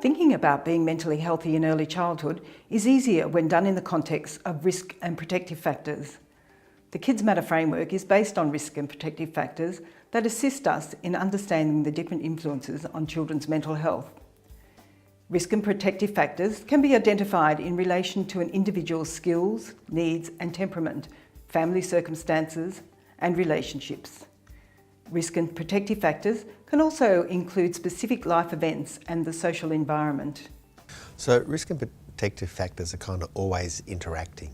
Thinking about being mentally healthy in early childhood is easier when done in the context of risk and protective factors. The Kids Matter framework is based on risk and protective factors that assist us in understanding the different influences on children's mental health. Risk and protective factors can be identified in relation to an individual's skills, needs and temperament, family circumstances and relationships. Risk and protective factors can also include specific life events and the social environment. So risk and protective factors are kind of always interacting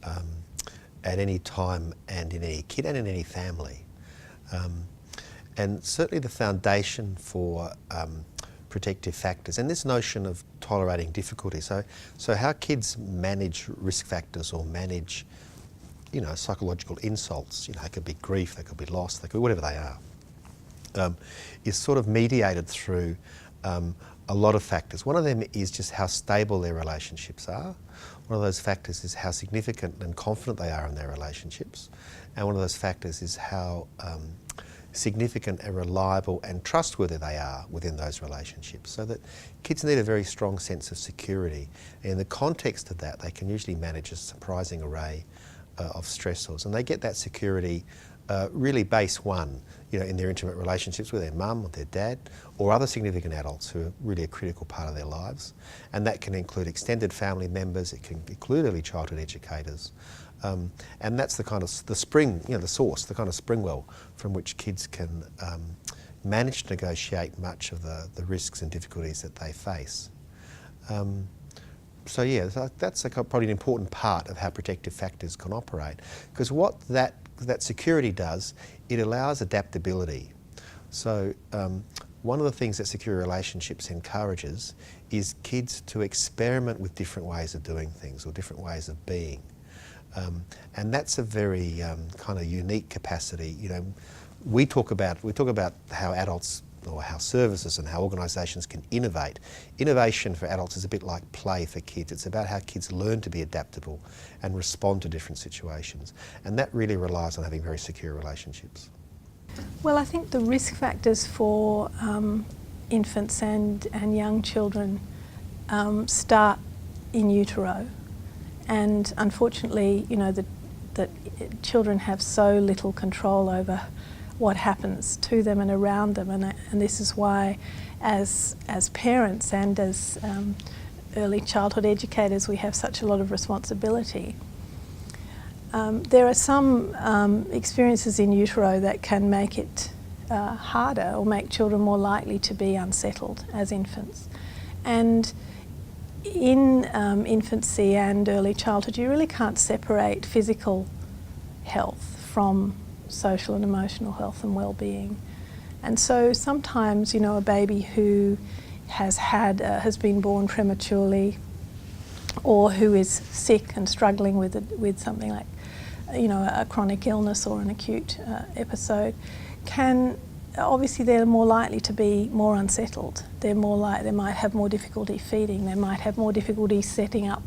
at any time and in any kid and in any family. And certainly the foundation for protective factors and this notion of tolerating difficulty. So how kids manage risk factors or manage psychological insults, it could be grief, they could be loss, they could be whatever they are, is sort of mediated through a lot of factors. One of them is just how stable their relationships are. One of those factors is how significant and confident they are in their relationships. And one of those factors is how significant and reliable and trustworthy they are within those relationships. So that kids need a very strong sense of security. And in the context of that, they can usually manage a surprising array of stressors, and they get that security really base one, in their intimate relationships with their mum or their dad or other significant adults who are really a critical part of their lives. And that can include extended family members, it can include early childhood educators. And that's the kind of the spring, the source, the kind of spring well from which kids can manage to negotiate much of the risks and difficulties that they face. So yeah, that's probably an important part of how protective factors can operate, because what that security does, it allows adaptability. So one of the things that secure relationships encourages is kids to experiment with different ways of doing things or different ways of being. And that's a very kind of unique capacity. We talk about how adults or how services and how organisations can innovate. Innovation for adults is a bit like play for kids. It's about how kids learn to be adaptable and respond to different situations. And that really relies on having very secure relationships. Well, I think the risk factors for infants and young children start in utero. And unfortunately, that children have so little control over what happens to them and around them, and this is why as parents and as early childhood educators we have such a lot of responsibility. There are some experiences in utero that can make it harder or make children more likely to be unsettled as infants. And in infancy and early childhood you really can't separate physical health from social and emotional health and well-being. And so sometimes, a baby who has been born prematurely or who is sick and struggling with something like, a chronic illness or an acute episode, they're more likely to be more unsettled. They might have more difficulty feeding, they might have more difficulty setting up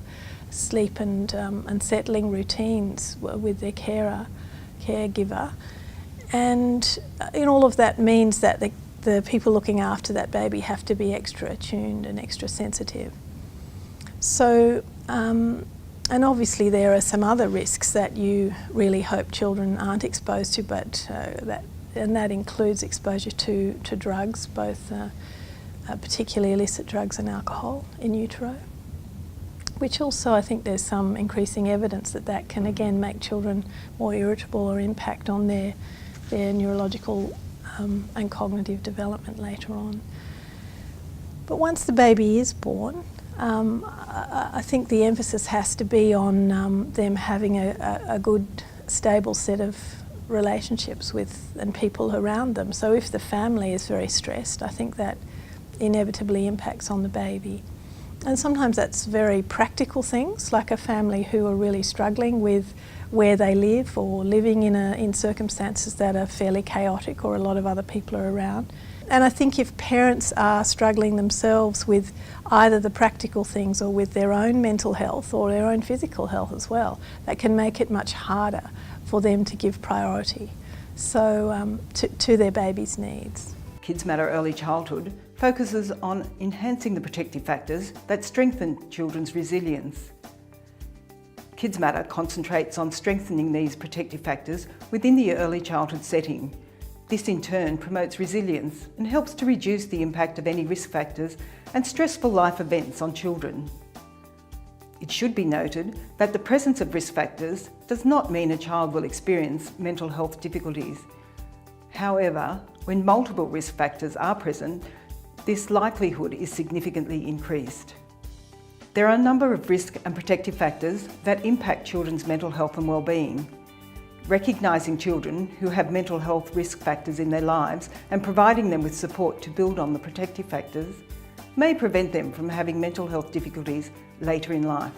sleep and settling routines with their caregiver, and all of that means that the people looking after that baby have to be extra attuned and extra sensitive. So, and obviously there are some other risks that you really hope children aren't exposed to, but that includes exposure to drugs, both particularly illicit drugs and alcohol in utero, which also I think there's some increasing evidence that can again make children more irritable or impact on their neurological and cognitive development later on. But once the baby is born, I think the emphasis has to be on them having a good, stable set of relationships with and people around them. So if the family is very stressed, I think that inevitably impacts on the baby. And sometimes that's very practical things, like a family who are really struggling with where they live or living in circumstances that are fairly chaotic or a lot of other people are around. And I think if parents are struggling themselves with either the practical things or with their own mental health or their own physical health as well, that can make it much harder for them to give priority to their baby's needs. Kids Matter Early Childhood focuses on enhancing the protective factors that strengthen children's resilience. Kids Matter concentrates on strengthening these protective factors within the early childhood setting. This in turn promotes resilience and helps to reduce the impact of any risk factors and stressful life events on children. It should be noted that the presence of risk factors does not mean a child will experience mental health difficulties. However, when multiple risk factors are present, this likelihood is significantly increased. There are a number of risk and protective factors that impact children's mental health and well-being. Recognising children who have mental health risk factors in their lives and providing them with support to build on the protective factors may prevent them from having mental health difficulties later in life.